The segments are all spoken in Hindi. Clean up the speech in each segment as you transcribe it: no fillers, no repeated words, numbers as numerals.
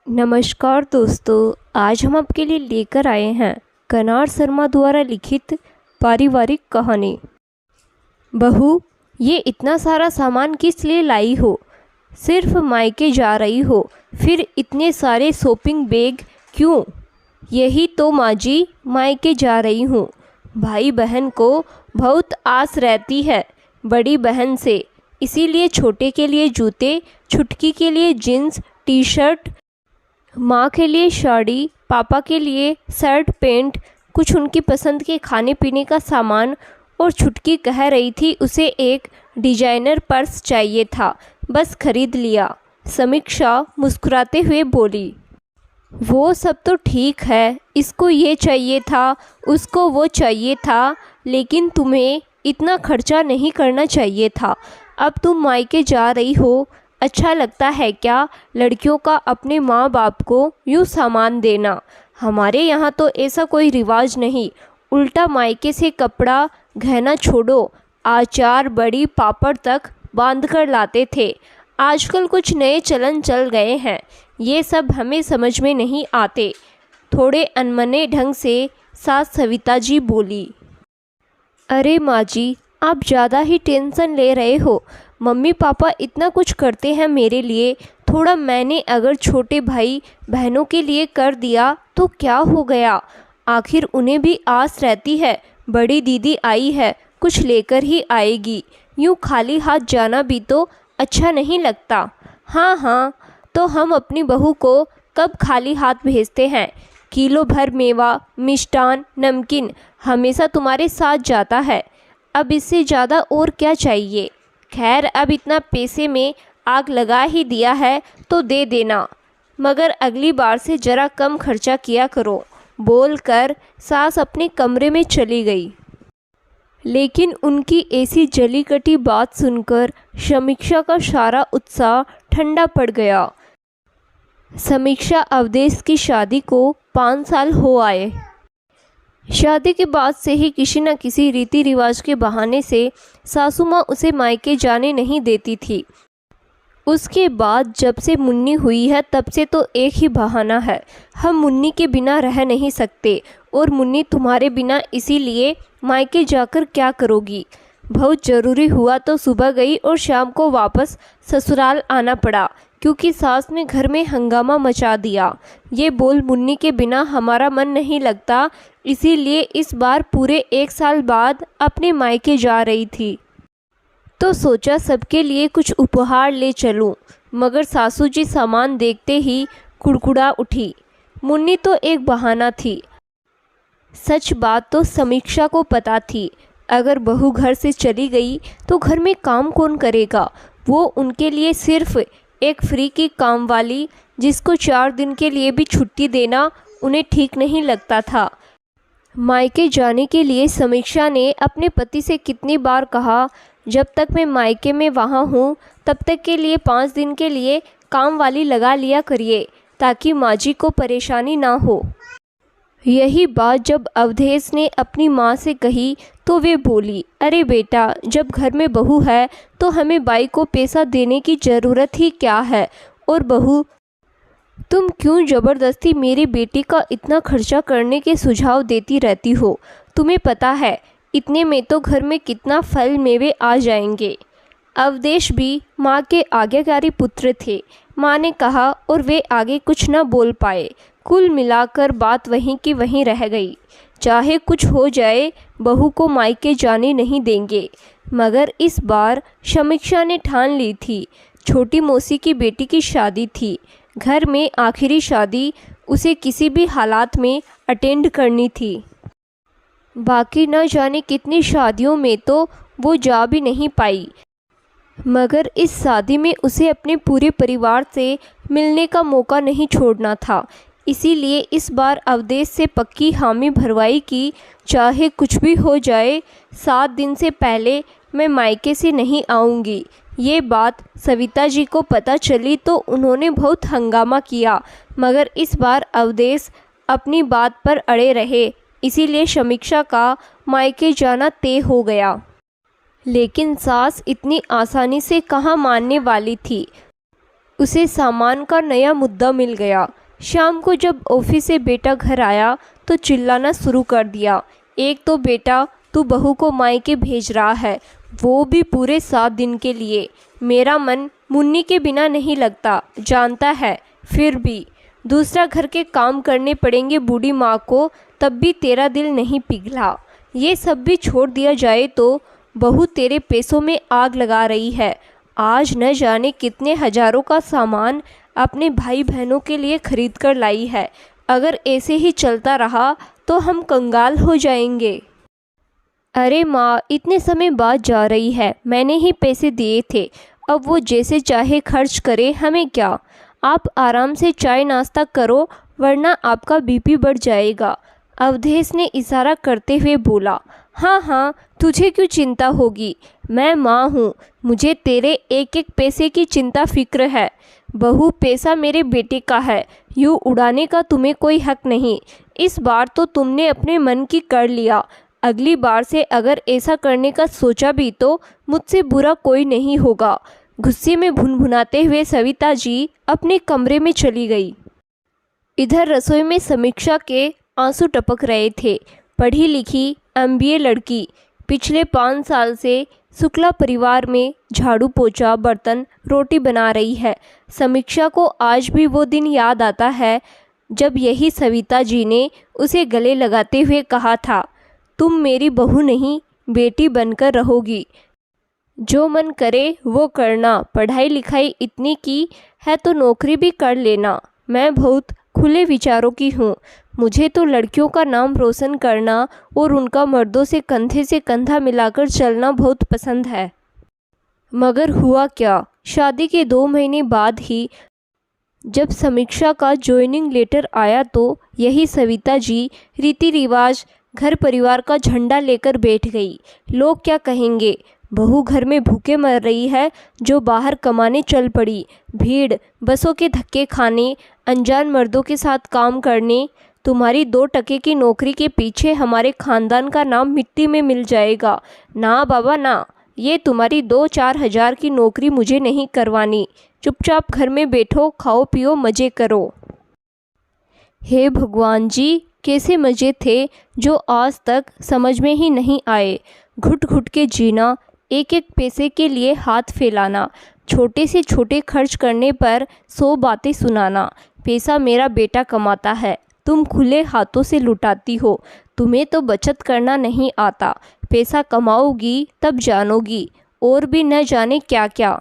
नमस्कार दोस्तों, आज हम आपके लिए लेकर आए हैं कनार शर्मा द्वारा लिखित पारिवारिक कहानी। बहू, ये इतना सारा सामान किस लिए लाई हो? सिर्फ मायके जा रही हो, फिर इतने सारे शॉपिंग बैग क्यों? यही तो माँ जी, मायके जा रही हूँ। भाई बहन को बहुत आस रहती है बड़ी बहन से, इसीलिए छोटे के लिए जूते, छुटकी के लिए जीन्स टी शर्ट, माँ के लिए साड़ी, पापा के लिए शर्ट पैंट, कुछ उनकी पसंद के खाने पीने का सामान, और छुटकी कह रही थी उसे एक डिजाइनर पर्स चाहिए था, बस खरीद लिया। समीक्षा मुस्कुराते हुए बोली, वो सब तो ठीक है, इसको ये चाहिए था, उसको वो चाहिए था, लेकिन तुम्हें इतना खर्चा नहीं करना चाहिए था। अब तुम मायके जा रही हो, अच्छा लगता है क्या लड़कियों का अपने माँ बाप को यूँ सामान देना? हमारे यहाँ तो ऐसा कोई रिवाज नहीं, उल्टा मायके से कपड़ा गहना छोड़ो, आचार बड़ी पापड़ तक बांध कर लाते थे। आजकल कुछ नए चलन चल गए हैं, ये सब हमें समझ में नहीं आते। थोड़े अनमने ढंग से सास सविता जी बोली। अरे माँ जी, आप ज़्यादा ही टेंशन ले रहे हो। मम्मी पापा इतना कुछ करते हैं मेरे लिए, थोड़ा मैंने अगर छोटे भाई बहनों के लिए कर दिया तो क्या हो गया? आखिर उन्हें भी आस रहती है, बड़ी दीदी आई है, कुछ लेकर ही आएगी। यूँ खाली हाथ जाना भी तो अच्छा नहीं लगता। हाँ हाँ, तो हम अपनी बहू को कब खाली हाथ भेजते हैं? किलो भर मेवा, मिष्टान, नमकीन हमेशा तुम्हारे साथ जाता है। अब इससे ज़्यादा और क्या चाहिए? खैर, अब इतना पैसे में आग लगा ही दिया है तो दे देना, मगर अगली बार से ज़रा कम खर्चा किया करो, बोलकर सास अपने कमरे में चली गई। लेकिन उनकी ऐसी जली कटी बात सुनकर समीक्षा का सारा उत्साह ठंडा पड़ गया। समीक्षा अवधेश की शादी को 5 साल हो आए। शादी के बाद से ही किसी न किसी रीति रिवाज के बहाने से सासू माँ उसे मायके जाने नहीं देती थी। उसके बाद जब से मुन्नी हुई है तब से तो एक ही बहाना है, हम मुन्नी के बिना रह नहीं सकते, और मुन्नी तुम्हारे बिना, इसीलिए मायके जाकर क्या करोगी? बहुत ज़रूरी हुआ तो सुबह गई और शाम को वापस ससुराल आना पड़ा, क्योंकि सास ने घर में हंगामा मचा दिया। ये बोल मुन्नी के बिना हमारा मन नहीं लगता, इसीलिए इस बार पूरे 1 साल बाद अपने मायके जा रही थी, तो सोचा सबके लिए कुछ उपहार ले चलूं, मगर सासू जी सामान देखते ही कुड़कुड़ा उठी। मुन्नी तो एक बहाना थी। सच बात तो समीक्षा को पता थी, अगर बहू घर से चली गई तो घर में काम कौन करेगा? वो उनके लिए सिर्फ एक फ्री की काम वाली, जिसको 4 दिन के लिए भी छुट्टी देना उन्हें ठीक नहीं लगता था। मायके जाने के लिए समीक्षा ने अपने पति से कितनी बार कहा, जब तक मैं मायके में वहाँ हूँ तब तक के लिए 5 दिन के लिए काम वाली लगा लिया करिए, ताकि माँ जी को परेशानी ना हो। यही बात जब अवधेश ने अपनी माँ से कही तो वे बोली, अरे बेटा, जब घर में बहू है तो हमें बाई को पैसा देने की ज़रूरत ही क्या है? और बहू, तुम क्यों ज़बरदस्ती मेरी बेटी का इतना खर्चा करने के सुझाव देती रहती हो? तुम्हें पता है इतने में तो घर में कितना फल मेवे आ जाएंगे। अवधेश भी माँ के आज्ञाकारी पुत्र थे। माँ ने कहा और वे आगे कुछ न बोल पाए। कुल मिलाकर बात वहीं की वहीं रह गई। चाहे कुछ हो जाए, बहू को मायके जाने नहीं देंगे। मगर इस बार समीक्षा ने ठान ली थी। छोटी मौसी की बेटी की शादी थी, घर में आखिरी शादी, उसे किसी भी हालात में अटेंड करनी थी। बाकी न जाने कितनी शादियों में तो वो जा भी नहीं पाई, मगर इस शादी में उसे अपने पूरे परिवार से मिलने का मौका नहीं छोड़ना था। इसीलिए इस बार अवधेश से पक्की हामी भरवाई कि चाहे कुछ भी हो जाए, 7 दिन से पहले मैं मायके से नहीं आऊँगी। ये बात सविता जी को पता चली तो उन्होंने बहुत हंगामा किया, मगर इस बार अवधेश अपनी बात पर अड़े रहे, इसीलिए समीक्षा का मायके जाना तय हो गया। लेकिन सास इतनी आसानी से कहाँ मानने वाली थी। उसे सामान का नया मुद्दा मिल गया। शाम को जब ऑफिस से बेटा घर आया तो चिल्लाना शुरू कर दिया। एक तो बेटा तू बहू को मायके भेज रहा है, वो भी पूरे 7 दिन के लिए। मेरा मन मुन्नी के बिना नहीं लगता, जानता है, फिर भी दूसरा घर के काम करने पड़ेंगे बूढ़ी माँ को, तब भी तेरा दिल नहीं पिघला। ये सब भी छोड़ दिया जाए तो बहू तेरे पैसों में आग लगा रही है। आज न जाने कितने हजारों का सामान अपने भाई बहनों के लिए खरीद कर लाई है। अगर ऐसे ही चलता रहा तो हम कंगाल हो जाएंगे। अरे माँ, इतने समय बाद जा रही है, मैंने ही पैसे दिए थे, अब वो जैसे चाहे खर्च करे, हमें क्या। आप आराम से चाय नाश्ता करो वरना आपका बीपी बढ़ जाएगा। अवधेश ने इशारा करते हुए बोला। हाँ हाँ, तुझे क्यों चिंता होगी, मैं माँ हूँ, मुझे तेरे एक एक पैसे की चिंता फिक्र है। बहू, पैसा मेरे बेटे का है, यूँ उड़ाने का तुम्हें कोई हक नहीं। इस बार तो तुमने अपने मन की कर लिया, अगली बार से अगर ऐसा करने का सोचा भी तो मुझसे बुरा कोई नहीं होगा। गुस्से में भुनभुनाते हुए सविता जी अपने कमरे में चली गई। इधर रसोई में समीक्षा के आंसू टपक रहे थे। पढ़ी लिखी MBA लड़की पिछले 5 साल से शुक्ला परिवार में झाड़ू पोछा बर्तन रोटी बना रही है। समीक्षा को आज भी वो दिन याद आता है जब यही सविता जी ने उसे गले लगाते हुए कहा था, तुम मेरी बहू नहीं बेटी बनकर रहोगी, जो मन करे वो करना, पढ़ाई लिखाई इतनी की है तो नौकरी भी कर लेना। मैं बहुत खुले विचारों की हूँ, मुझे तो लड़कियों का नाम रोशन करना और उनका मर्दों से कंधा मिलाकर चलना बहुत पसंद है। मगर हुआ क्या, शादी के 2 महीने बाद ही जब समीक्षा का ज्वाइनिंग लेटर आया तो यही सविता जी रीति रिवाज घर परिवार का झंडा लेकर बैठ गई। लोग क्या कहेंगे, बहू घर में भूखे मर रही है जो बाहर कमाने चल पड़ी। भीड़, बसों के धक्के खाने, अनजान मर्दों के साथ काम करने, तुम्हारी 2 टके की नौकरी के पीछे हमारे खानदान का नाम मिट्टी में मिल जाएगा। ना बाबा ना, ये तुम्हारी 2-4 हज़ार की नौकरी मुझे नहीं करवानी। चुपचाप घर में बैठो, खाओ पियो, मज़े करो। हे भगवान जी, कैसे मज़े थे जो आज तक समझ में ही नहीं आए। घुट घुट के जीना, एक एक पैसे के लिए हाथ फैलाना, छोटे से छोटे खर्च करने पर 100 बातें सुनाना। पैसा मेरा बेटा कमाता है, तुम खुले हाथों से लुटाती हो। तुम्हें तो बचत करना नहीं आता, पैसा कमाओगी तब जानोगी, और भी न जाने क्या क्या।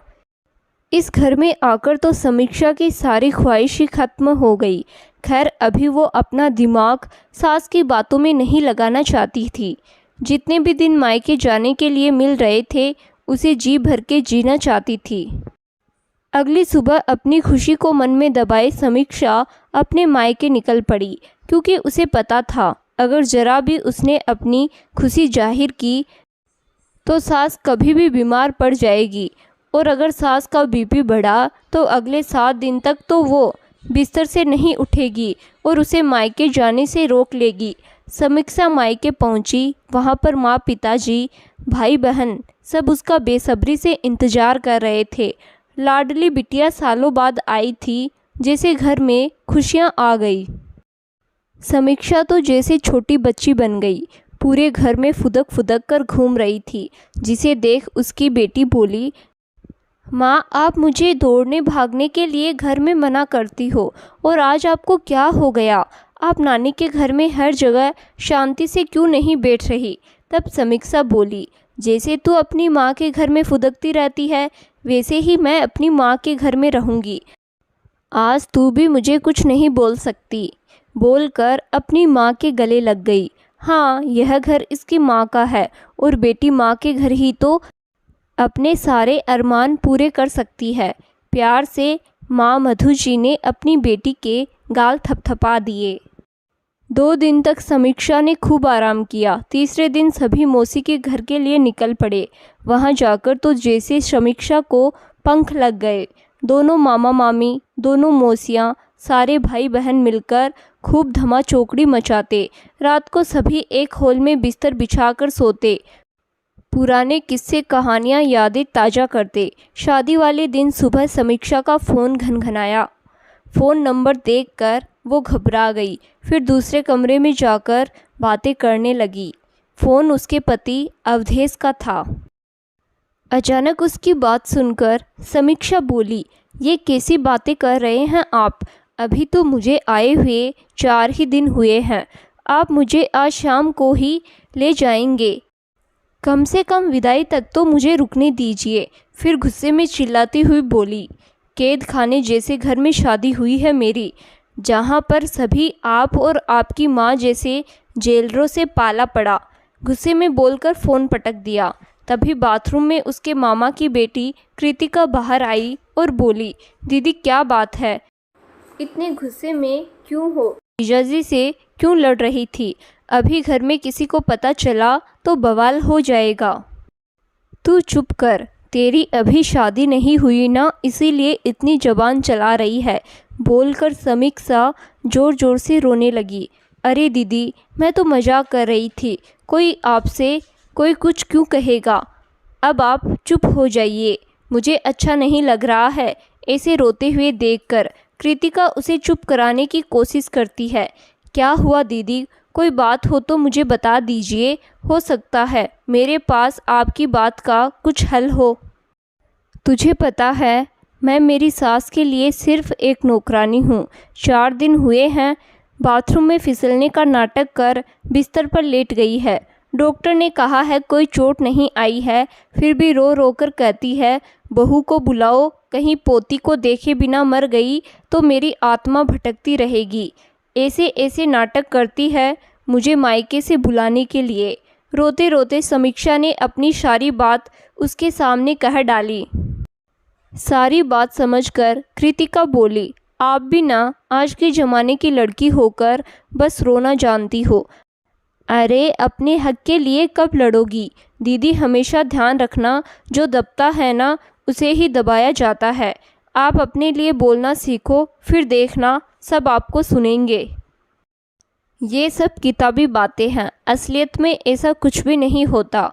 इस घर में आकर तो समीक्षा की सारी ख्वाहिशें खत्म हो गई। खैर, अभी वो अपना दिमाग सास की बातों में नहीं लगाना चाहती थी। जितने भी दिन मायके जाने के लिए मिल रहे थे उसे जी भर के जीना चाहती थी। अगली सुबह अपनी खुशी को मन में दबाए समीक्षा अपने मायके निकल पड़ी, क्योंकि उसे पता था अगर जरा भी उसने अपनी खुशी जाहिर की तो सास कभी भी बीमार पड़ जाएगी, और अगर सास का बीपी बढ़ा तो अगले 7 दिन तक तो वो बिस्तर से नहीं उठेगी और उसे मायके जाने से रोक लेगी। समीक्षा मायके पहुंची, वहां पर माँ, पिताजी, भाई बहन सब उसका बेसब्री से इंतज़ार कर रहे थे। लाडली बिटिया सालों बाद आई थी, जैसे घर में खुशियां आ गई। समीक्षा तो जैसे छोटी बच्ची बन गई, पूरे घर में फुदक फुदक कर घूम रही थी, जिसे देख उसकी बेटी बोली, माँ, आप मुझे दौड़ने भागने के लिए घर में मना करती हो, और आज आपको क्या हो गया? आप नानी के घर में हर जगह शांति से क्यों नहीं बैठ रही? तब समीक्षा बोली, जैसे तू अपनी माँ के घर में फुदकती रहती है, वैसे ही मैं अपनी माँ के घर में रहूँगी। आज तू भी मुझे कुछ नहीं बोल सकती, बोलकर अपनी माँ के गले लग गई। हाँ, यह घर इसकी माँ का है, और बेटी माँ के घर ही तो अपने सारे अरमान पूरे कर सकती है। प्यार से माँ मधु जी ने अपनी बेटी के गाल थपथपा दिए। 2 दिन तक समीक्षा ने खूब आराम किया। तीसरे दिन सभी मौसी के घर के लिए निकल पड़े। वहां जाकर तो जैसे समीक्षा को पंख लग गए। दोनों मामा मामी, दोनों मौसियाँ, सारे भाई बहन मिलकर खूब धमा चौकड़ी मचाते। रात को सभी एक हॉल में बिस्तर बिछाकर सोते। पुराने किस्से कहानियाँ यादें ताज़ा करते। शादी वाले दिन सुबह समीक्षा का फ़ोन घनघनाया। फ़ोन नंबर देखकर वो घबरा गई, फिर दूसरे कमरे में जाकर बातें करने लगी। फ़ोन उसके पति अवधेश का था। अचानक उसकी बात सुनकर समीक्षा बोली, ये कैसी बातें कर रहे हैं आप? अभी तो मुझे आए हुए 4 ही दिन हुए हैं। आप मुझे आज शाम को ही ले जाएंगे। कम से कम विदाई तक तो मुझे रुकने दीजिए। फिर गुस्से में चिल्लाती हुई बोली, कैद खाने जैसे घर में शादी हुई है मेरी, जहाँ पर सभी आप और आपकी माँ जैसे जेलरों से पाला पड़ा। गुस्से में बोलकर फ़ोन पटक दिया। तभी बाथरूम में उसके मामा की बेटी कृतिका बाहर आई और बोली, दीदी क्या बात है? इतने गुस्से में क्यों हो? जीजाजी से क्यों लड़ रही थी? अभी घर में किसी को पता चला तो बवाल हो जाएगा। तू चुप कर, तेरी अभी शादी नहीं हुई ना, इसीलिए इतनी जबान चला रही है, बोलकर समीक्षा ज़ोर ज़ोर से रोने लगी। अरे दीदी, मैं तो मजाक कर रही थी, कोई कुछ क्यों कहेगा? अब आप चुप हो जाइए, मुझे अच्छा नहीं लग रहा है ऐसे रोते हुए देखकर। कृतिका उसे चुप कराने की कोशिश करती है। क्या हुआ दीदी, कोई बात हो तो मुझे बता दीजिए, हो सकता है मेरे पास आपकी बात का कुछ हल हो। तुझे पता है, मैं मेरी सास के लिए सिर्फ एक नौकरानी हूँ। 4 दिन हुए हैं बाथरूम में फिसलने का नाटक कर बिस्तर पर लेट गई है। डॉक्टर ने कहा है कोई चोट नहीं आई है, फिर भी रो रो कर कहती है, बहू को बुलाओ, कहीं पोती को देखे बिना मर गई तो मेरी आत्मा भटकती रहेगी। ऐसे ऐसे नाटक करती है मुझे मायके से बुलाने के लिए। रोते रोते समीक्षा ने अपनी सारी बात उसके सामने कह डाली। सारी बात समझकर कृतिका बोली, आप भी ना आज के ज़माने की लड़की होकर बस रोना जानती हो। अरे अपने हक के लिए कब लड़ोगी? दीदी हमेशा ध्यान रखना, जो दबता है ना उसे ही दबाया जाता है। आप अपने लिए बोलना सीखो, फिर देखना सब आपको सुनेंगे। ये सब किताबी बातें हैं, असलियत में ऐसा कुछ भी नहीं होता।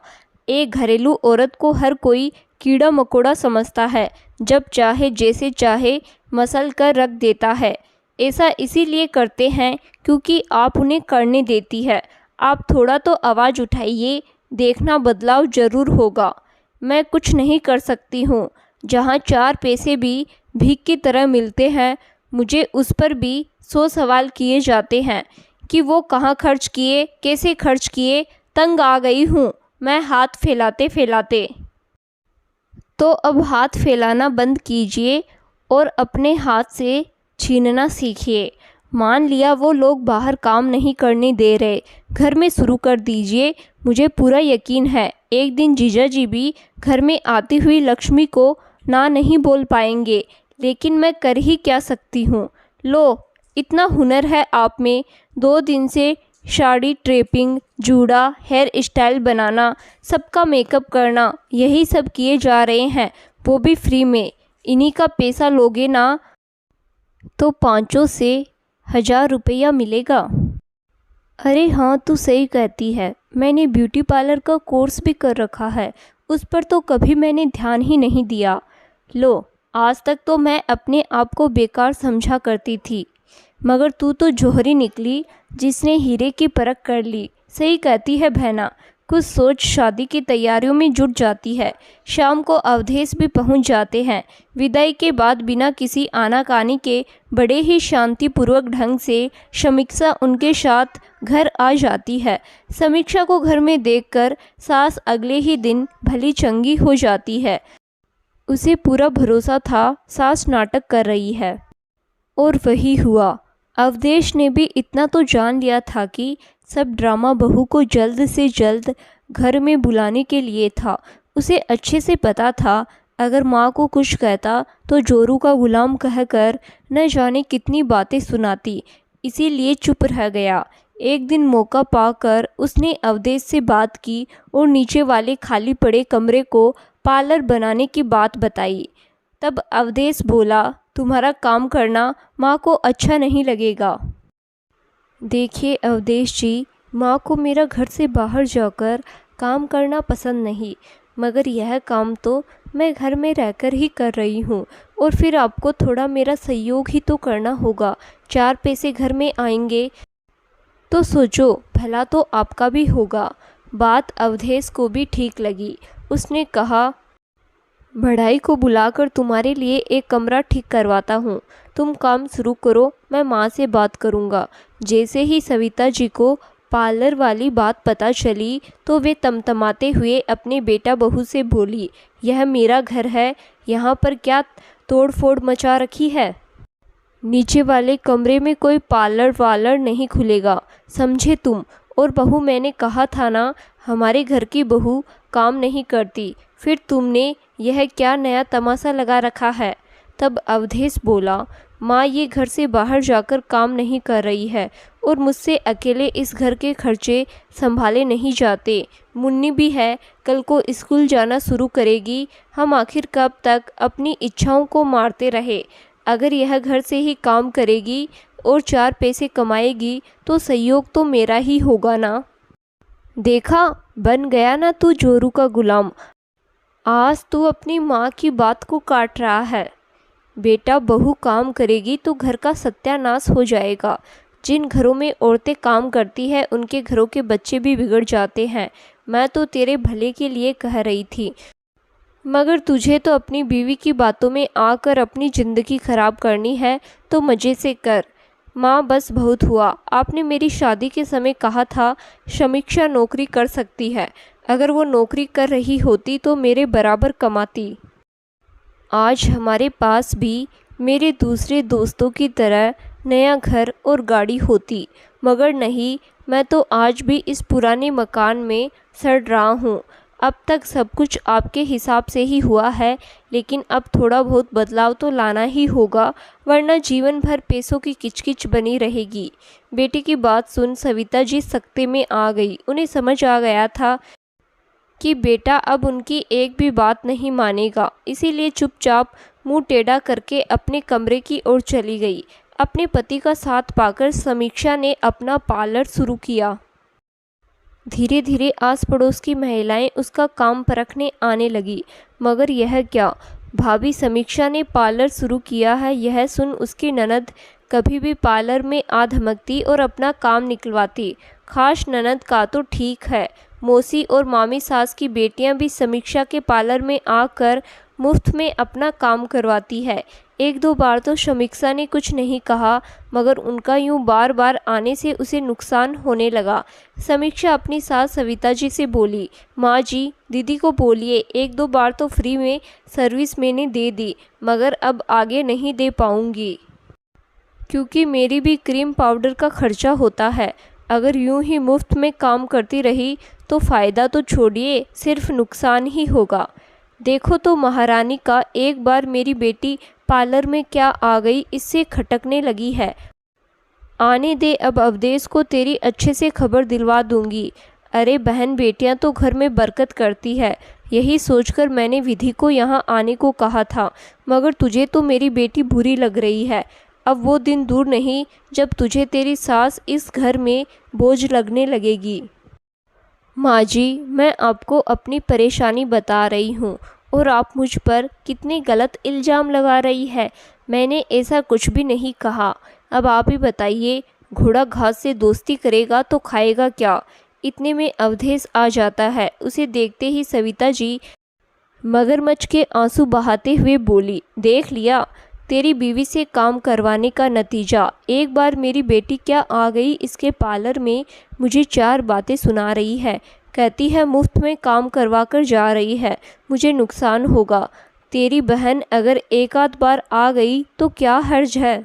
एक घरेलू औरत को हर कोई कीड़ा मकोड़ा समझता है, जब चाहे जैसे चाहे मसल कर रख देता है। ऐसा इसीलिए करते हैं क्योंकि आप उन्हें करने देती है। आप थोड़ा तो आवाज़ उठाइए, देखना बदलाव ज़रूर होगा। मैं कुछ नहीं कर सकती हूँ। जहाँ 4 पैसे भी भीख की तरह मिलते हैं, मुझे उस पर भी 100 सवाल किए जाते हैं कि वो कहाँ खर्च किए, कैसे खर्च किए। तंग आ गई हूँ मैं हाथ फैलाते फैलाते। तो अब हाथ फैलाना बंद कीजिए और अपने हाथ से छीनना सीखिए। मान लिया वो लोग बाहर काम नहीं करने दे रहे, घर में शुरू कर दीजिए। मुझे पूरा यकीन है एक दिन जीजा जी भी घर में आती हुई लक्ष्मी को ना नहीं बोल पाएंगे, लेकिन मैं कर ही क्या सकती हूँ। लो, इतना हुनर है आप में। 2 दिन से साड़ी ड्रेपिंग, जूड़ा, हेयर स्टाइल बनाना, सबका मेकअप करना, यही सब किए जा रहे हैं, वो भी फ्री में। इन्हीं का पैसा लोगे ना तो 500 से 1000 रुपया मिलेगा। अरे हाँ, तू सही कहती है, मैंने ब्यूटी पार्लर का कोर्स भी कर रखा है, उस पर तो कभी मैंने ध्यान ही नहीं दिया। लो, आज तक तो मैं अपने आप को बेकार समझा करती थी, मगर तू तो जौहरी निकली जिसने हीरे की परख कर ली। सही कहती है बहना, कुछ सोच शादी की तैयारियों में जुट जाती है। शाम को अवधेश भी पहुंच जाते हैं। विदाई के बाद बिना किसी आनाकानी के बड़े ही शांतिपूर्वक ढंग से समीक्षा उनके साथ घर आ जाती है। समीक्षा को घर में देखकर सास अगले ही दिन भली चंगी हो जाती है। उसे पूरा भरोसा था सास नाटक कर रही है, और वही हुआ। अवधेश ने भी इतना तो जान लिया था कि सब ड्रामा बहू को जल्द से जल्द घर में बुलाने के लिए था। उसे अच्छे से पता था अगर माँ को कुछ कहता तो जोरू का गुलाम कहकर न जाने कितनी बातें सुनाती, इसीलिए चुप रह गया। एक दिन मौका पाकर उसने अवधेश से बात की और नीचे वाले खाली पड़े कमरे को पार्लर बनाने की बात बताई। तब अवधेश बोला, तुम्हारा काम करना माँ को अच्छा नहीं लगेगा। देखिए अवधेश जी, माँ को मेरा घर से बाहर जाकर काम करना पसंद नहीं, मगर यह काम तो मैं घर में रहकर ही कर रही हूँ, और फिर आपको थोड़ा मेरा सहयोग ही तो करना होगा। 4 पैसे घर में आएंगे तो सोचो भला तो आपका भी होगा। बात अवधेश को भी ठीक लगी। उसने कहा, बढ़ाई को बुलाकर तुम्हारे लिए एक कमरा ठीक करवाता हूँ, तुम काम शुरू करो, मैं माँ से बात करूँगा। जैसे ही सविता जी को पार्लर वाली बात पता चली तो वे तमतमाते हुए अपने बेटा बहू से बोली, यह मेरा घर है, यहाँ पर क्या तोड़ फोड़ मचा रखी है? नीचे वाले कमरे में कोई पार्लर वालर नहीं खुलेगा, समझे तुम? और बहू, मैंने कहा था ना, हमारे घर की बहू काम नहीं करती। फिर तुमने यह क्या नया तमाशा लगा रखा है? तब अवधेश बोला, माँ, ये घर से बाहर जाकर काम नहीं कर रही है और मुझसे अकेले इस घर के खर्चे संभाले नहीं जाते। मुन्नी भी है, कल को स्कूल जाना शुरू करेगी। हम आखिर कब तक अपनी इच्छाओं को मारते रहे? अगर यह घर से ही काम करेगी और 4 पैसे कमाएगी तो सहयोग तो मेरा ही होगा ना। देखा, बन गया ना तू जोरू का गुलाम। आज तू अपनी माँ की बात को काट रहा है। बेटा, बहू काम करेगी तो घर का सत्यानाश हो जाएगा। जिन घरों में औरतें काम करती हैं उनके घरों के बच्चे भी बिगड़ जाते हैं। मैं तो तेरे भले के लिए कह रही थी, मगर तुझे तो अपनी बीवी की बातों में आकर अपनी ज़िंदगी खराब करनी है तो मज़े से कर। माँ, बस बहुत हुआ। आपने मेरी शादी के समय कहा था समीक्षा नौकरी कर सकती है। अगर वो नौकरी कर रही होती तो मेरे बराबर कमाती। आज हमारे पास भी मेरे दूसरे दोस्तों की तरह नया घर और गाड़ी होती, मगर नहीं, मैं तो आज भी इस पुराने मकान में सड़ रहा हूँ। अब तक सब कुछ आपके हिसाब से ही हुआ है, लेकिन अब थोड़ा बहुत बदलाव तो लाना ही होगा, वरना जीवन भर पैसों की किचकिच बनी रहेगी। बेटी की बात सुन सविता जी सख्ते में आ गई। उन्हें समझ आ गया था कि बेटा अब उनकी एक भी बात नहीं मानेगा, इसीलिए चुपचाप मुंह टेढ़ा करके अपने कमरे की ओर चली गई। अपने पति का साथ पाकर समीक्षा ने अपना पार्लर शुरू किया। धीरे धीरे आस पड़ोस की महिलाएं उसका काम परखने आने लगी, मगर यह क्या, भाभी समीक्षा ने पार्लर शुरू किया है, यह सुन उसकी ननद कभी भी पार्लर में आ धमकती और अपना काम निकलवाती। खास ननद का तो ठीक है, मौसी और मामी सास की बेटियां भी समीक्षा के पार्लर में आकर मुफ्त में अपना काम करवाती है। 1-2 बार तो समीक्षा ने कुछ नहीं कहा, मगर उनका यूं बार बार आने से उसे नुकसान होने लगा। समीक्षा अपनी सास सविता जी से बोली, माँ जी, दीदी को बोलिए 1-2 बार तो फ्री में सर्विस मैंने दे दी, मगर अब आगे नहीं दे पाऊँगी, क्योंकि मेरी भी क्रीम पाउडर का खर्चा होता है। अगर यूं ही मुफ्त में काम करती रही तो फ़ायदा तो छोड़िए, सिर्फ नुकसान ही होगा। देखो तो महारानी का, एक बार मेरी बेटी पार्लर में क्या आ गई, इससे खटकने लगी है। आने दे, अब अवधेश को तेरी अच्छे से खबर दिलवा दूंगी। अरे बहन, बेटियां तो घर में बरकत करती है, यही सोचकर मैंने विधि को यहाँ आने को कहा था, मगर तुझे तो मेरी बेटी बुरी लग रही है। अब वो दिन दूर नहीं जब तुझे तेरी सास इस घर में बोझ लगने लगेगी। माँ जी, मैं आपको अपनी परेशानी बता रही हूँ और आप मुझ पर कितने गलत इल्ज़ाम लगा रही है। मैंने ऐसा कुछ भी नहीं कहा। अब आप ही बताइए, घोड़ा घास से दोस्ती करेगा तो खाएगा क्या? इतने में अवधेश आ जाता है। उसे देखते ही सविता जी मगरमच्छ के आंसू बहाते हुए बोली, देख लिया तेरी बीवी से काम करवाने का नतीजा। एक बार मेरी बेटी क्या आ गई इसके पार्लर में, मुझे 4 बातें सुना रही है। कहती है मुफ्त में काम करवा कर जा रही है, मुझे नुकसान होगा। तेरी बहन अगर एक आध बार आ गई तो क्या हर्ज है?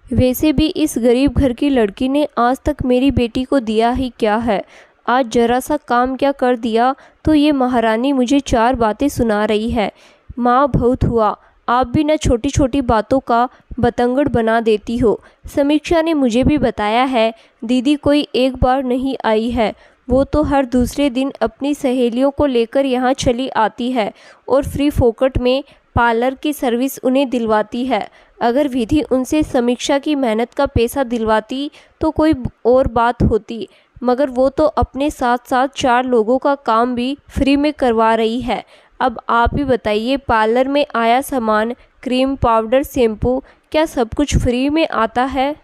वैसे भी इस गरीब घर की लड़की ने आज तक मेरी बेटी को दिया ही क्या है। आज जरा सा काम क्या कर दिया तो ये महारानी मुझे 4 बातें सुना रही है। माँ, बहुत हुआ, आप भी न छोटी छोटी बातों का बतंगड़ बना देती हो। समीक्षा ने मुझे भी बताया है, दीदी कोई एक बार नहीं आई है, वो तो हर दूसरे दिन अपनी सहेलियों को लेकर यहाँ चली आती है और फ्री फोकट में पार्लर की सर्विस उन्हें दिलवाती है। अगर विधि उनसे समीक्षा की मेहनत का पैसा दिलवाती तो कोई और बात होती। मगर वो तो अपने साथ साथ 4 लोगों का काम भी फ्री में करवा रही है। अब आप ही बताइए, पार्लर में आया सामान, क्रीम, पाउडर, शैम्पू, क्या सब कुछ फ्री में आता है?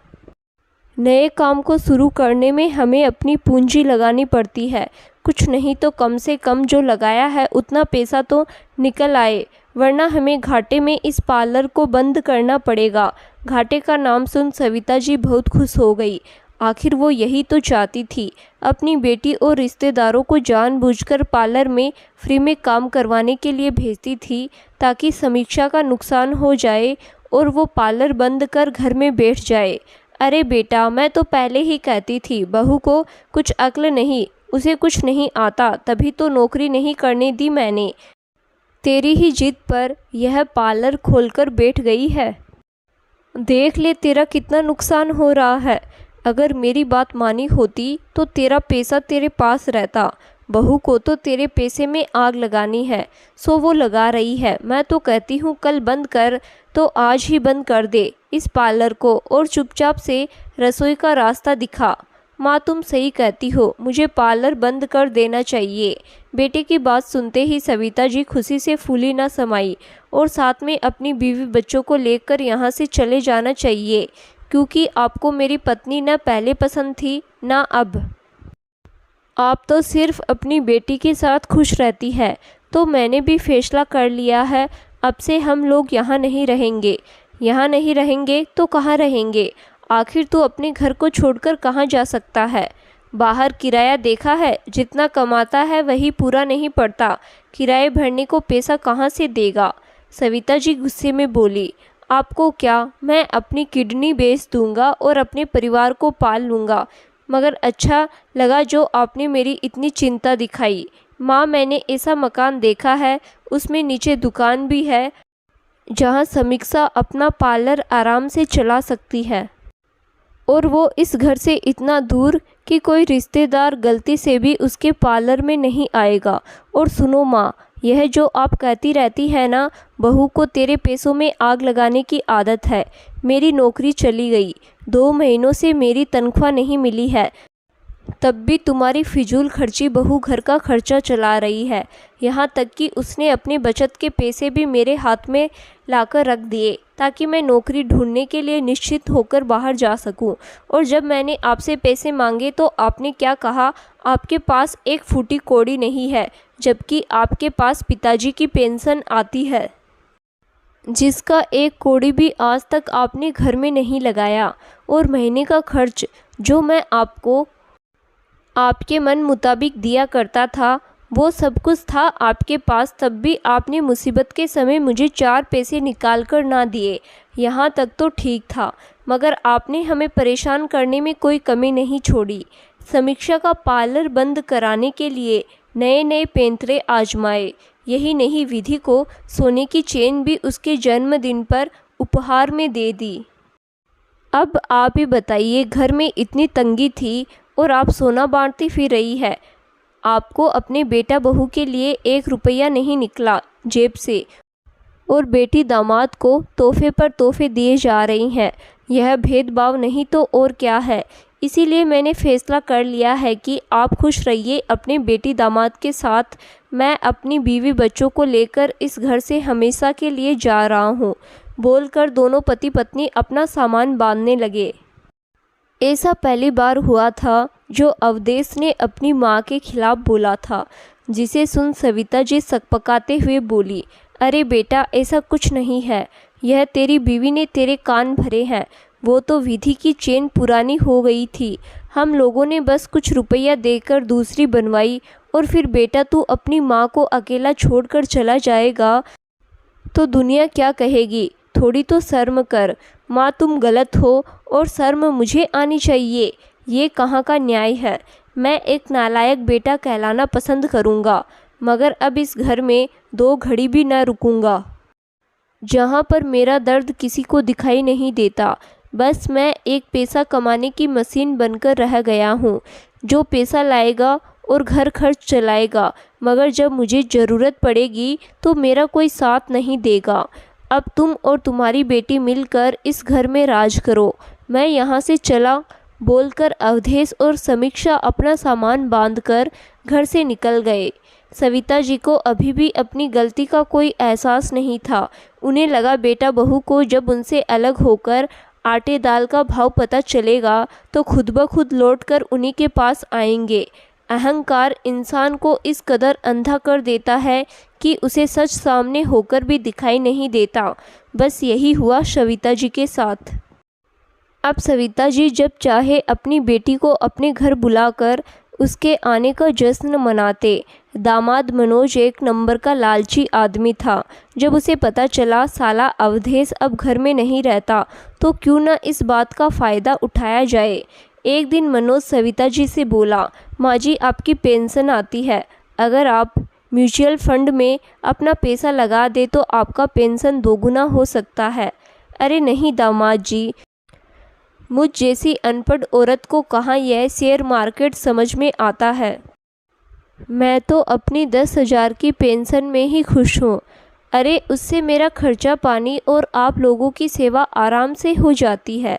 नए काम को शुरू करने में हमें अपनी पूंजी लगानी पड़ती है। कुछ नहीं तो कम से कम जो लगाया है उतना पैसा तो निकल आए, वरना हमें घाटे में इस पार्लर को बंद करना पड़ेगा। घाटे का नाम सुन सविता जी बहुत खुश हो गई। आखिर वो यही तो चाहती थी, अपनी बेटी और रिश्तेदारों को जानबूझकर पार्लर में फ्री में काम करवाने के लिए भेजती थी, ताकि समीक्षा का नुकसान हो जाए और वो पार्लर बंद कर घर में बैठ जाए। अरे बेटा, मैं तो पहले ही कहती थी, बहू को कुछ अक्ल नहीं, उसे कुछ नहीं आता, तभी तो नौकरी नहीं करने दी मैंने। तेरी ही जिद पर यह पार्लर खोलकर बैठ गई है। देख ले तेरा कितना नुकसान हो रहा है। अगर मेरी बात मानी होती तो तेरा पैसा तेरे पास रहता। बहू को तो तेरे पैसे में आग लगानी है, सो वो लगा रही है। मैं तो कहती हूँ कल बंद कर तो आज ही बंद कर दे इस पार्लर को और चुपचाप से रसोई का रास्ता दिखा। माँ, तुम सही कहती हो, मुझे पार्लर बंद कर देना चाहिए। बेटे की बात सुनते ही सविता जी खुशी से फूली ना समाई और साथ में अपनी बीवी बच्चों को लेकर यहाँ से चले जाना चाहिए, क्योंकि आपको मेरी पत्नी न पहले पसंद थी ना अब। आप तो सिर्फ अपनी बेटी के साथ खुश रहती है। तो मैंने भी फैसला कर लिया है, अब से हम लोग यहाँ नहीं रहेंगे। यहाँ नहीं रहेंगे तो कहाँ रहेंगे? आखिर तू अपने घर को छोड़कर कहाँ जा सकता है? बाहर किराया देखा है, जितना कमाता है वही पूरा नहीं पड़ता। किराए भरने को पैसा कहाँ से देगा? सविता जी गुस्से में बोली। आपको क्या, मैं अपनी किडनी बेच दूंगा और अपने परिवार को पाल लूँगा, मगर अच्छा लगा जो आपने मेरी इतनी चिंता दिखाई। माँ, मैंने ऐसा मकान देखा है, उसमें नीचे दुकान भी है, जहाँ समीक्षा अपना पार्लर आराम से चला सकती है, और वो इस घर से इतना दूर कि कोई रिश्तेदार गलती से भी उसके पार्लर में नहीं आएगा। और सुनो माँ, यह जो आप कहती रहती है ना, बहू को तेरे पैसों में आग लगाने की आदत है। मेरी नौकरी चली गई, 2 महीनों से मेरी तनख्वाह नहीं मिली है, तब भी तुम्हारी फिजूल खर्ची बहू घर का खर्चा चला रही है। यहाँ तक कि उसने अपने बचत के पैसे भी मेरे हाथ में लाकर रख दिए, ताकि मैं नौकरी ढूंढने के लिए निश्चित होकर बाहर जा सकूं। और जब मैंने आपसे पैसे मांगे तो आपने क्या कहा? आपके पास एक फूटी कौड़ी नहीं है, जबकि आपके पास पिताजी की पेंशन आती है, जिसका एक कौड़ी भी आज तक आपने घर में नहीं लगाया। और महीने का खर्च जो मैं आपको आपके मन मुताबिक दिया करता था, वो सब कुछ था आपके पास, तब भी आपने मुसीबत के समय मुझे 4 पैसे निकाल कर ना दिए। यहाँ तक तो ठीक था, मगर आपने हमें परेशान करने में कोई कमी नहीं छोड़ी। समीक्षा का पार्लर बंद कराने के लिए नए नए पैंतरे आजमाए। यही नहीं, विधि को सोने की चेन भी उसके जन्मदिन पर उपहार में दे दी। अब आप ही बताइए, घर में इतनी तंगी थी और आप सोना बांटती फिर रही है। आपको अपने बेटा बहू के लिए 1 रुपया नहीं निकला जेब से, और बेटी दामाद को तोहफे पर तोहफे दिए जा रही हैं। यह भेदभाव नहीं तो और क्या है। इसीलिए मैंने फैसला कर लिया है कि आप खुश रहिए अपने बेटी दामाद के साथ। मैं अपनी बीवी बच्चों को लेकर इस घर से हमेशा के लिए जा रहा हूँ। बोलकर दोनों पति पत्नी अपना सामान बांधने लगे। ऐसा पहली बार हुआ था जो अवधेश ने अपनी माँ के खिलाफ बोला था, जिसे सुन सविता जी सकपकाते हुए बोली, अरे बेटा, ऐसा कुछ नहीं है। यह तेरी बीवी ने तेरे कान भरे हैं। वो तो विधि की चेन पुरानी हो गई थी, हम लोगों ने बस कुछ रुपया देकर दूसरी बनवाई। और फिर बेटा, तू अपनी माँ को अकेला छोड़कर चला जाएगा तो दुनिया क्या कहेगी? थोड़ी तो शर्म कर। माँ, तुम गलत हो और शर्म मुझे आनी चाहिए। ये कहाँ का न्याय है? मैं एक नालायक बेटा कहलाना पसंद करूँगा, मगर अब इस घर में 2 घड़ी भी न रुकूँगा, जहाँ पर मेरा दर्द किसी को दिखाई नहीं देता। बस मैं एक पैसा कमाने की मशीन बनकर रह गया हूँ, जो पैसा लाएगा और घर खर्च चलाएगा, मगर जब मुझे ज़रूरत पड़ेगी तो मेरा कोई साथ नहीं देगा। अब तुम और तुम्हारी बेटी मिलकर इस घर में राज करो। मैं यहाँ से चला बोलकर अवधेश और समीक्षा अपना सामान बांधकर घर से निकल गए। सविता जी को अभी भी अपनी गलती का कोई एहसास नहीं था। उन्हें लगा बेटा बहू को जब उनसे अलग होकर आटे दाल का भाव पता चलेगा तो खुद ब खुद लौटकर उन्हीं के पास आएंगे। अहंकार इंसान को इस कदर अंधा कर देता है कि उसे सच सामने होकर भी दिखाई नहीं देता। बस यही हुआ सविता जी के साथ। अब सविता जी जब चाहे अपनी बेटी को अपने घर बुलाकर उसके आने का जश्न मनाते। दामाद मनोज एक नंबर का लालची आदमी था। जब उसे पता चला साला अवधेश अब घर में नहीं रहता तो क्यों न इस बात का फ़ायदा उठाया जाए। एक दिन मनोज सविता जी से बोला, माँ जी आपकी पेंशन आती है, अगर आप म्यूचुअल फंड में अपना पैसा लगा दे तो आपका पेंशन दोगुना हो सकता है। अरे नहीं दामाद जी, मुझ जैसी अनपढ़ औरत को कहाँ यह शेयर मार्केट समझ में आता है। मैं तो अपनी 10,000 की पेंशन में ही खुश हूँ। अरे उससे मेरा खर्चा पानी और आप लोगों की सेवा आराम से हो जाती है।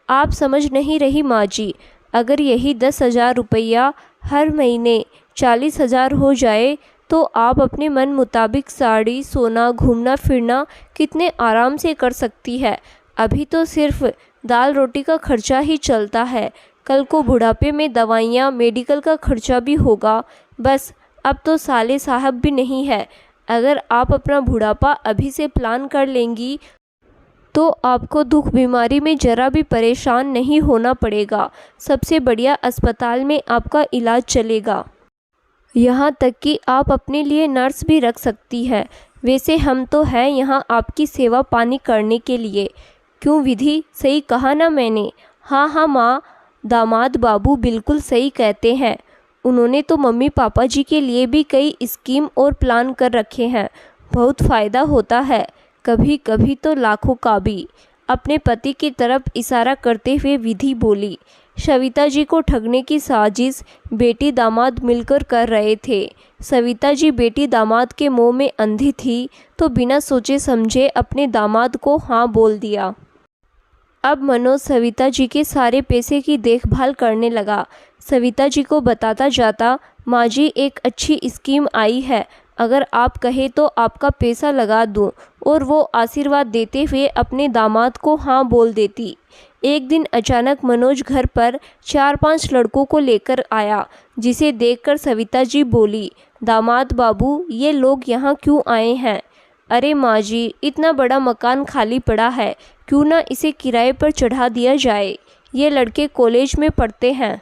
आप समझ नहीं रही माँ जी, अगर यही 10,000 रुपया हर महीने 40,000 हो जाए तो आप अपने मन मुताबिक साड़ी सोना घूमना फिरना कितने आराम से कर सकती है। अभी तो सिर्फ दाल रोटी का खर्चा ही चलता है, कल को बुढ़ापे में दवाइयाँ मेडिकल का खर्चा भी होगा। बस अब तो साले साहब भी नहीं है। अगर आप अपना बुढ़ापा अभी से प्लान कर लेंगी तो आपको दुख बीमारी में ज़रा भी परेशान नहीं होना पड़ेगा। सबसे बढ़िया अस्पताल में आपका इलाज चलेगा। यहाँ तक कि आप अपने लिए नर्स भी रख सकती है। वैसे हम तो हैं यहाँ आपकी सेवा पानी करने के लिए। क्यों विधि, सही कहा ना मैंने? हाँ हाँ माँ, दामाद बाबू बिल्कुल सही कहते हैं। उन्होंने तो मम्मी पापा जी के लिए भी कई स्कीम और प्लान कर रखे हैं। बहुत फ़ायदा होता है, कभी कभी तो लाखों का भी। अपने पति की तरफ इशारा करते हुए विधि बोली। सविता जी को ठगने की साजिश बेटी दामाद मिलकर कर रहे थे। सविता जी बेटी दामाद के मोह में अंधी थी तो बिना सोचे समझे अपने दामाद को हाँ बोल दिया। अब मनोज सविता जी के सारे पैसे की देखभाल करने लगा। सविता जी को बताता जाता, माँ जी एक अच्छी स्कीम आई है, अगर आप कहे तो आपका पैसा लगा दूं। और वो आशीर्वाद देते हुए अपने दामाद को हाँ बोल देती। एक दिन अचानक मनोज घर पर 4-5 लड़कों को लेकर आया, जिसे देखकर सविता जी बोली, दामाद बाबू ये लोग यहाँ क्यों आए हैं? अरे माँ जी, इतना बड़ा मकान खाली पड़ा है, क्यों ना इसे किराए पर चढ़ा दिया जाए। ये लड़के कॉलेज में पढ़ते हैं,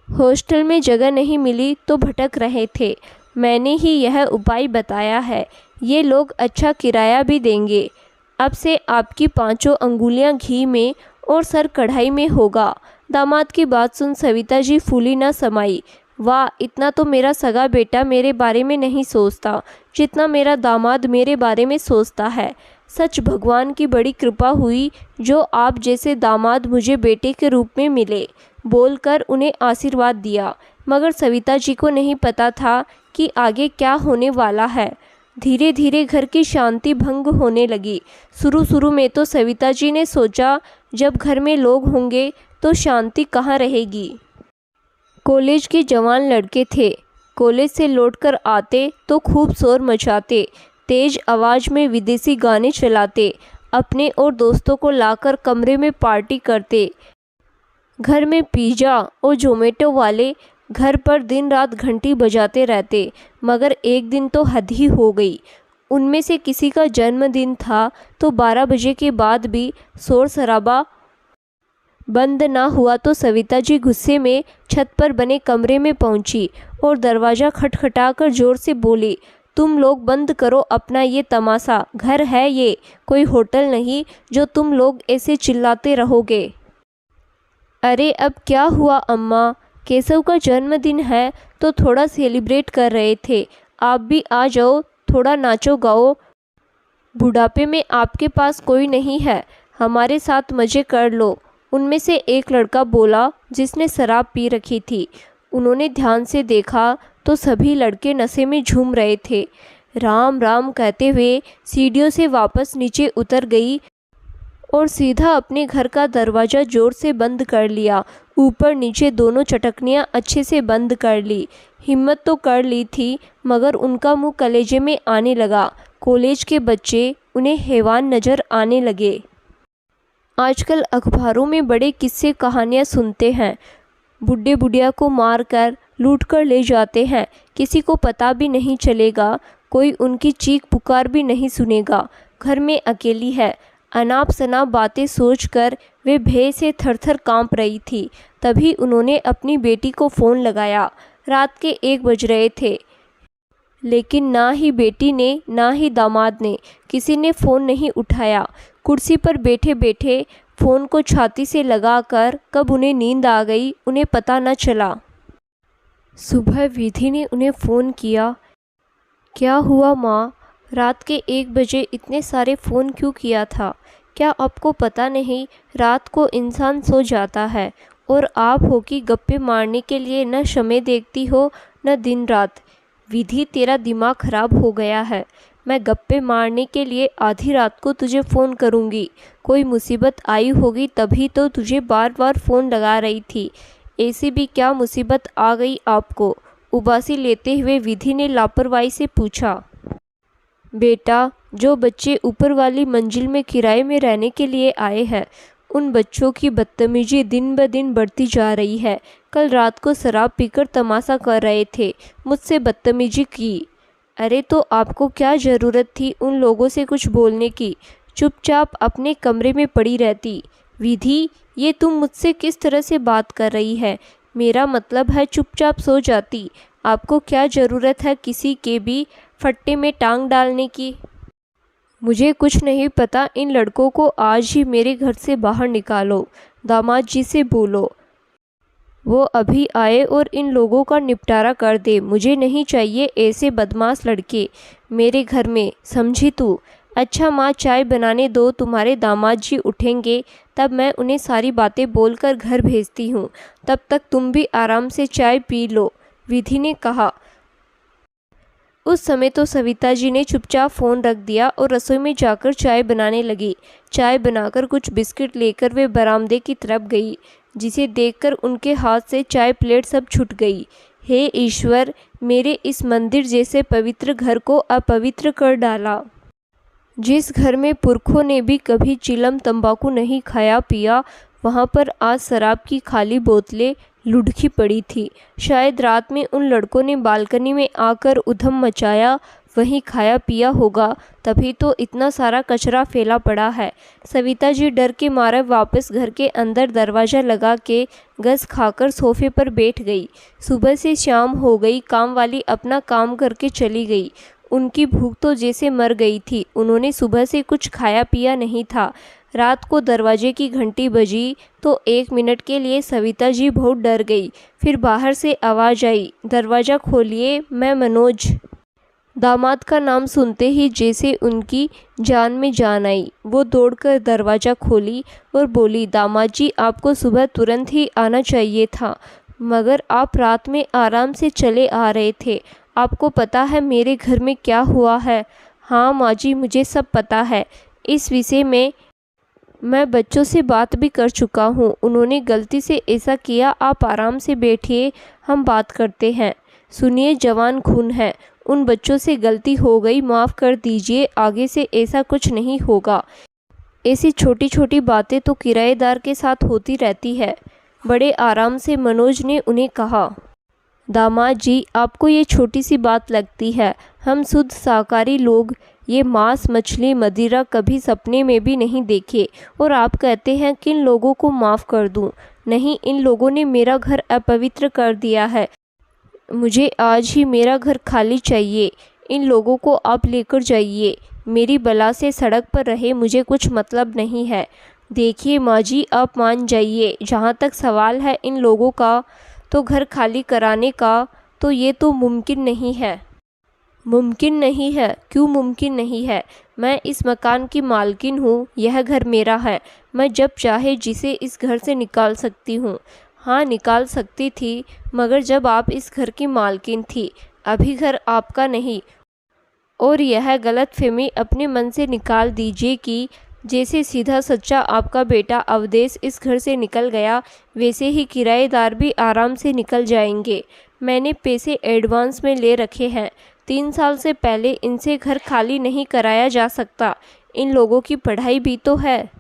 हॉस्टल में जगह नहीं मिली तो भटक रहे थे। मैंने ही यह उपाय बताया है। ये लोग अच्छा किराया भी देंगे। अब से आपकी 5 अंगुलियां घी में और सर कढ़ाई में होगा। दामाद की बात सुन सविता जी फूली न समाई। वाह, इतना तो मेरा सगा बेटा मेरे बारे में नहीं सोचता जितना मेरा दामाद मेरे बारे में सोचता है। सच भगवान की बड़ी कृपा हुई जो आप जैसे दामाद मुझे बेटे के रूप में मिले, बोलकर उन्हें आशीर्वाद दिया। मगर सविता जी को नहीं पता था कि आगे क्या होने वाला है। धीरे धीरे घर की शांति भंग होने लगी। शुरू में तो सविता जी ने सोचा जब घर में लोग होंगे तो शांति कहाँ रहेगी। कॉलेज के जवान लड़के थे, कॉलेज से लौटकर आते तो खूब शोर मचाते, तेज आवाज़ में विदेशी गाने चलाते, अपने और दोस्तों को लाकर कमरे में पार्टी करते। घर में पिज़्ज़ा और जोमेटो वाले घर पर दिन रात घंटी बजाते रहते। मगर एक दिन तो हद ही हो गई। उनमें से किसी का जन्मदिन था तो 12 बजे के बाद भी शोर शराबा बंद ना हुआ तो सविता जी गुस्से में छत पर बने कमरे में पहुंची और दरवाज़ा खटखटाकर ज़ोर से बोली, तुम लोग बंद करो अपना ये तमाशा। घर है ये, कोई होटल नहीं जो तुम लोग ऐसे चिल्लाते रहोगे। अरे अब क्या हुआ अम्मा, केशव का जन्मदिन है तो थोड़ा सेलिब्रेट कर रहे थे, आप भी आ जाओ, थोड़ा नाचो गाओ। बुढ़ापे में आपके पास कोई नहीं है, हमारे साथ मज़े कर लो। उनमें से एक लड़का बोला जिसने शराब पी रखी थी। उन्होंने ध्यान से देखा तो सभी लड़के नशे में झूम रहे थे। राम राम कहते हुए सीढ़ियों से वापस नीचे उतर गई और सीधा अपने घर का दरवाज़ा ज़ोर से बंद कर लिया। ऊपर नीचे दोनों चटकनियाँ अच्छे से बंद कर ली। हिम्मत तो कर ली थी, मगर उनका मुंह कलेजे में आने लगा। कॉलेज के बच्चे उन्हें हैवान नज़र आने लगे। आजकल अखबारों में बड़े किस्से कहानियाँ सुनते हैं। बुढ़े बुढ़िया को मारकर लूट कर ले जाते हैं, किसी को पता भी नहीं चलेगा, कोई उनकी चीख पुकार भी नहीं सुनेगा। घर में अकेली है। अनाप शनाप बातें सोचकर वे भय से थरथर कांप रही थी। तभी उन्होंने अपनी बेटी को फ़ोन लगाया। रात के 1 बज रहे थे, लेकिन ना ही बेटी ने ना ही दामाद ने, किसी ने फ़ोन नहीं उठाया। कुर्सी पर बैठे बैठे फ़ोन को छाती से लगाकर कब उन्हें नींद आ गई, उन्हें पता न चला। सुबह विधि ने उन्हें फ़ोन किया। क्या हुआ माँ, रात के 1 बजे इतने सारे फ़ोन क्यों किया था? क्या आपको पता नहीं, रात को इंसान सो जाता है और आप हो कि गप्पे मारने के लिए न समय देखती हो न दिन रात। विधि, तेरा दिमाग ख़राब हो गया है। मैं गप्पे मारने के लिए आधी रात को तुझे फ़ोन करूँगी? कोई मुसीबत आई होगी तभी तो तुझे बार बार फ़ोन लगा रही थी। ऐसी भी क्या मुसीबत आ गई आपको? उबासी लेते हुए विधि ने लापरवाही से पूछा। बेटा, जो बच्चे ऊपर वाली मंजिल में किराए में रहने के लिए आए हैं, उन बच्चों की बदतमीजी दिन ब दिन बढ़ती जा रही है। कल रात को शराब पीकर तमाशा कर रहे थे, मुझसे बदतमीजी की। अरे तो आपको क्या ज़रूरत थी उन लोगों से कुछ बोलने की? चुपचाप अपने कमरे में पड़ी रहती। विधि, ये तुम मुझसे किस तरह से बात कर रही है? मेरा मतलब है चुपचाप सो जाती। आपको क्या ज़रूरत है किसी के भी फट्टे में टांग डालने की? मुझे कुछ नहीं पता। इन लड़कों को आज ही मेरे घर से बाहर निकालो। दामाद जी से बोलो वो अभी आए और इन लोगों का निपटारा कर दे। मुझे नहीं चाहिए ऐसे बदमाश लड़के मेरे घर में, समझी तू? अच्छा माँ, चाय बनाने दो, तुम्हारे दामाद जी उठेंगे तब मैं उन्हें सारी बातें बोलकर घर भेजती हूँ। तब तक तुम भी आराम से चाय पी लो, विधि ने कहा। उस समय तो सविता जी ने चुपचाप फ़ोन रख दिया और रसोई में जाकर चाय बनाने लगी। चाय बनाकर कुछ बिस्किट लेकर वे बरामदे की तरफ गई, जिसे देखकर उनके हाथ से चाय प्लेट सब छूट गई। हे ईश्वर, मेरे इस मंदिर जैसे पवित्र घर को अपवित्र कर डाला। जिस घर में पुरखों ने भी कभी चिलम तंबाकू नहीं खाया पिया, वहाँ पर आज शराब की खाली बोतलें लुढ़की पड़ी थी। शायद रात में उन लड़कों ने बालकनी में आकर उधम मचाया, वहीं खाया पिया होगा, तभी तो इतना सारा कचरा फैला पड़ा है। सविता जी डर के मारे वापस घर के अंदर दरवाज़ा लगा के गस खाकर सोफे पर बैठ गई। सुबह से शाम हो गई, काम वाली अपना काम करके चली गई। उनकी भूख तो जैसे मर गई थी। उन्होंने सुबह से कुछ खाया पिया नहीं था। रात को दरवाजे की घंटी बजी तो 1 मिनट के लिए सविता जी बहुत डर गई। फिर बाहर से आवाज़ आई, दरवाज़ा खोलिए, मैं मनोज। दामाद का नाम सुनते ही जैसे उनकी जान में जान आई। वो दौड़कर दरवाज़ा खोली और बोली, दामाद जी, आपको सुबह तुरंत ही आना चाहिए था, मगर आप रात में आराम से चले आ रहे थे। आपको पता है मेरे घर में क्या हुआ है? हाँ माँ जी, मुझे सब पता है। इस विषय में मैं बच्चों से बात भी कर चुका हूँ। उन्होंने गलती से ऐसा किया। आप आराम से बैठिए, हम बात करते हैं। सुनिए, जवान खून है, उन बच्चों से गलती हो गई, माफ़ कर दीजिए, आगे से ऐसा कुछ नहीं होगा। ऐसी छोटी छोटी बातें तो किराएदार के साथ होती रहती है। बड़े आराम से मनोज ने उन्हें कहा। दामाद जी, आपको ये छोटी सी बात लगती है। हम शुद्ध शाकाहारी लोग ये मांस, मछली, मदिरा कभी सपने में भी नहीं देखे, और आप कहते हैं कि इन लोगों को माफ़ कर दूं। नहीं, इन लोगों ने मेरा घर अपवित्र कर दिया है। मुझे आज ही मेरा घर खाली चाहिए। इन लोगों को आप लेकर जाइए। मेरी बला से सड़क पर रहे, मुझे कुछ मतलब नहीं है। देखिए माँ जी, आप मान जाइए। जहाँ तक सवाल है इन लोगों का तो घर खाली कराने का, तो ये तो मुमकिन नहीं है। मुमकिन नहीं है? क्यों मुमकिन नहीं है? मैं इस मकान की मालकिन हूँ, यह घर मेरा है। मैं जब चाहे जिसे इस घर से निकाल सकती हूँ। हाँ, निकाल सकती थी, मगर जब आप इस घर की मालकिन थी। अभी घर आपका नहीं। और यह गलतफहमी अपने मन से निकाल दीजिए कि जैसे सीधा सच्चा आपका बेटा अवधेश इस घर से निकल गया, वैसे ही किराएदार भी आराम से निकल जाएंगे। मैंने पैसे एडवांस में ले रखे हैं। 3 साल से पहले इनसे घर खाली नहीं कराया जा सकता। इन लोगों की पढ़ाई भी तो है।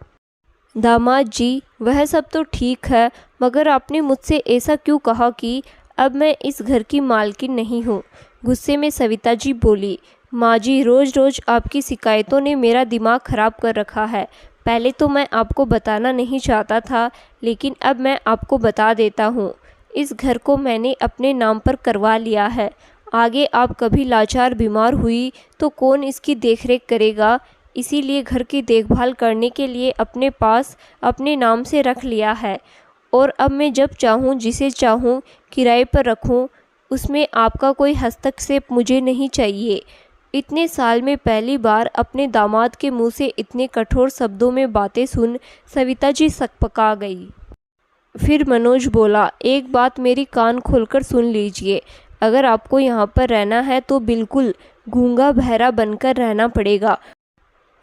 दामाद जी, वह सब तो ठीक है, मगर आपने मुझसे ऐसा क्यों कहा कि अब मैं इस घर की मालकिन नहीं हूँ? गुस्से में सविता जी बोली। माँ जी, रोज़ रोज़ आपकी शिकायतों ने मेरा दिमाग ख़राब कर रखा है। पहले तो मैं आपको बताना नहीं चाहता था, लेकिन अब मैं आपको बता देता हूँ। इस घर को मैंने अपने नाम पर करवा लिया है। आगे आप कभी लाचार बीमार हुई तो कौन इसकी देखरेख करेगा? इसीलिए घर की देखभाल करने के लिए अपने पास अपने नाम से रख लिया है। और अब मैं जब चाहूँ जिसे चाहूँ किराए पर रखूँ, उसमें आपका कोई हस्तक्षेप मुझे नहीं चाहिए। इतने साल में पहली बार अपने दामाद के मुंह से इतने कठोर शब्दों में बातें सुन सविता जी सकपका गई। फिर मनोज बोला, एक बात मेरी कान खोलकर सुन लीजिए। अगर आपको यहाँ पर रहना है तो बिल्कुल गूंगा बहरा बनकर रहना पड़ेगा,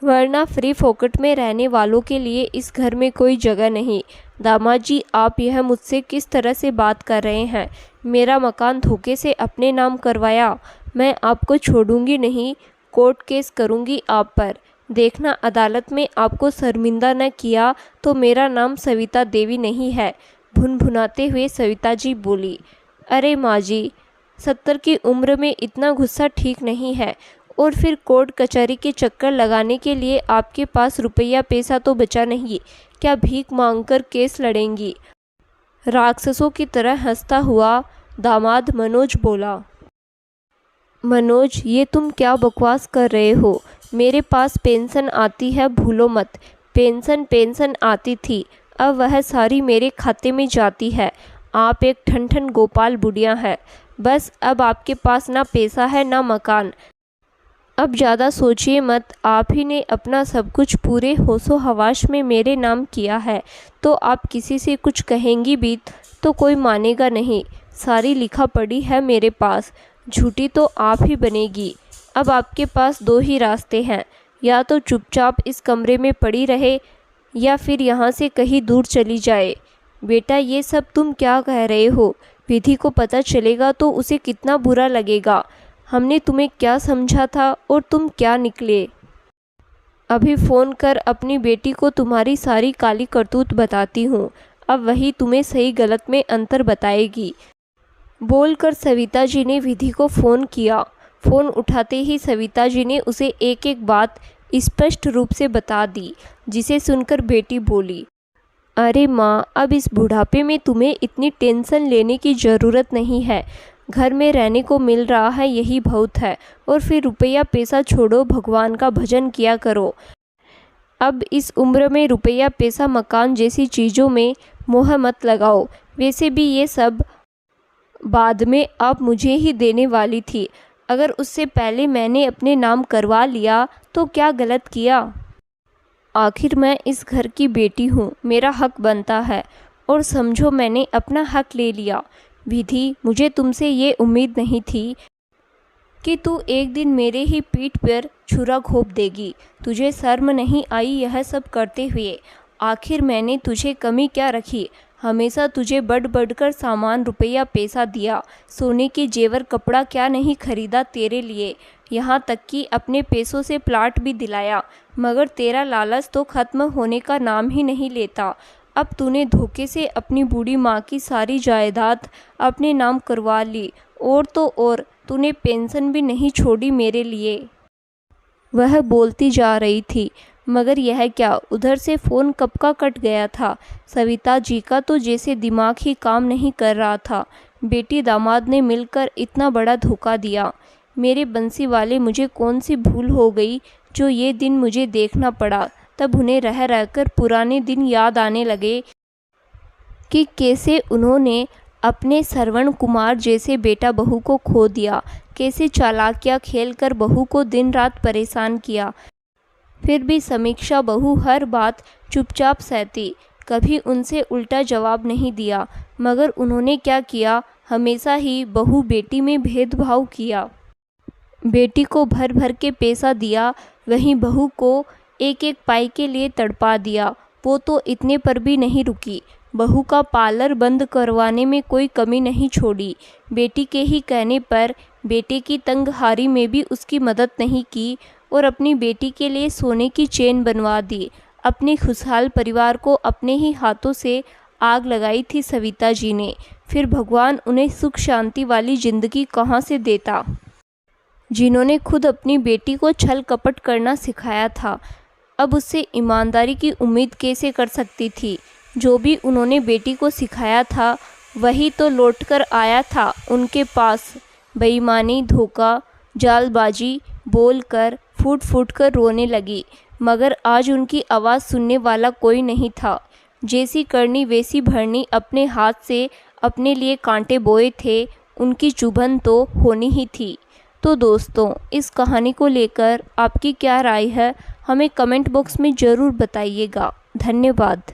वरना फ्री फोकट में रहने वालों के लिए इस घर में कोई जगह नहीं। दामाद जी, आप यह मुझसे किस तरह से बात कर रहे हैं? मेरा मकान धोखे से अपने नाम करवाया। मैं आपको छोड़ूंगी नहीं, कोर्ट केस करूंगी आप पर। देखना, अदालत में आपको शर्मिंदा न किया तो मेरा नाम सविता देवी नहीं है। भुनभुनाते हुए सविता जी बोली। अरे माँ जी, 70 की उम्र में इतना गुस्सा ठीक नहीं है। और फिर कोर्ट कचहरी के चक्कर लगाने के लिए आपके पास रुपया पैसा तो बचा नहीं। क्या भीख मांगकर केस लड़ेंगी? राक्षसों की तरह हंसता हुआ दामाद मनोज बोला। मनोज, ये तुम क्या बकवास कर रहे हो? मेरे पास पेंशन आती है, भूलो मत। पेंशन पेंशन आती थी, अब वह सारी मेरे खाते में जाती है। आप एक ठन गोपाल बुढ़िया है। बस अब आपके पास ना पैसा है ना मकान। अब ज़्यादा सोचिए मत। आप ही ने अपना सब कुछ पूरे होशो हवास में मेरे नाम किया है, तो आप किसी से कुछ कहेंगी भी तो कोई मानेगा नहीं। सारी लिखा पड़ी है मेरे पास। झूठी तो आप ही बनेगी। अब आपके पास 2 ही रास्ते हैं, या तो चुपचाप इस कमरे में पड़ी रहे या फिर यहाँ से कहीं दूर चली जाए। बेटा, ये सब तुम क्या कह रहे हो? विधि को पता चलेगा तो उसे कितना बुरा लगेगा। हमने तुम्हें क्या समझा था और तुम क्या निकले। अभी फ़ोन कर अपनी बेटी को तुम्हारी सारी काली करतूत बताती हूँ। अब वही तुम्हें सही गलत में अंतर बताएगी। बोलकर सविता जी ने विधि को फ़ोन किया। फ़ोन उठाते ही सविता जी ने उसे एक एक बात स्पष्ट रूप से बता दी, जिसे सुनकर बेटी बोली, अरे माँ, अब इस बुढ़ापे में तुम्हें इतनी टेंशन लेने की ज़रूरत नहीं है। घर में रहने को मिल रहा है, यही बहुत है। और फिर रुपया पैसा छोड़ो, भगवान का भजन किया करो। अब इस उम्र में रुपया पैसा मकान जैसी चीज़ों में मोह मत लगाओ। वैसे भी ये सब बाद में आप मुझे ही देने वाली थी। अगर उससे पहले मैंने अपने नाम करवा लिया तो क्या गलत किया? आखिर मैं इस घर की बेटी हूँ, मेरा हक बनता है। और समझो मैंने अपना हक ले लिया। विधि, मुझे तुमसे ये उम्मीद नहीं थी कि तू एक दिन मेरे ही पीठ पर छुरा घोंप देगी। तुझे शर्म नहीं आई यह सब करते हुए? आखिर मैंने तुझे कमी क्या रखी? हमेशा तुझे बढ़ कर सामान रुपया पैसा दिया। सोने के जेवर कपड़ा क्या नहीं खरीदा तेरे लिए। यहाँ तक कि अपने पैसों से प्लाट भी दिलाया। मगर तेरा लालच तो ख़त्म होने का नाम ही नहीं लेता। अब तूने धोखे से अपनी बूढ़ी माँ की सारी जायदाद अपने नाम करवा ली। और तो और तूने पेंशन भी नहीं छोड़ी मेरे लिए। वह बोलती जा रही थी, मगर यह क्या, उधर से फ़ोन कब का कट गया था। सविता जी का तो जैसे दिमाग ही काम नहीं कर रहा था। बेटी दामाद ने मिलकर इतना बड़ा धोखा दिया। मेरे बंसी वाले, मुझे कौन सी भूल हो गई जो ये दिन मुझे देखना पड़ा। तब उन्हें रह रहकर पुराने दिन याद आने लगे कि कैसे उन्होंने अपने श्रवण कुमार जैसे बेटा बहू को खो दिया, कैसे चालाकियाँ खेलकर बहू को दिन रात परेशान किया। फिर भी समीक्षा बहू हर बात चुपचाप सहती, कभी उनसे उल्टा जवाब नहीं दिया। मगर उन्होंने क्या किया, हमेशा ही बहू बेटी में भेदभाव किया। बेटी को भर भर के पैसा दिया, वहीं बहू को एक एक पाई के लिए तड़पा दिया। वो तो इतने पर भी नहीं रुकी, बहू का पार्लर बंद करवाने में कोई कमी नहीं छोड़ी। बेटी के ही कहने पर बेटे की तंगहारी में भी उसकी मदद नहीं की और अपनी बेटी के लिए सोने की चेन बनवा दी। अपने खुशहाल परिवार को अपने ही हाथों से आग लगाई थी सविता जी ने। फिर भगवान उन्हें सुख शांति वाली जिंदगी कहाँ से देता, जिन्होंने खुद अपनी बेटी को छल कपट करना सिखाया था। अब उससे ईमानदारी की उम्मीद कैसे कर सकती थी। जो भी उन्होंने बेटी को सिखाया था वही तो लौटकर आया था उनके पास। बेईमानी, धोखा, जालबाजी बोलकर फूट फूट कर रोने लगी, मगर आज उनकी आवाज़ सुनने वाला कोई नहीं था। जैसी करनी वैसी भरनी अपने हाथ से अपने लिए कांटे बोए थे, उनकी चुभन तो होनी ही थी। तो दोस्तों, इस कहानी को लेकर आपकी क्या राय है, हमें कमेंट बॉक्स में ज़रूर बताइएगा। धन्यवाद।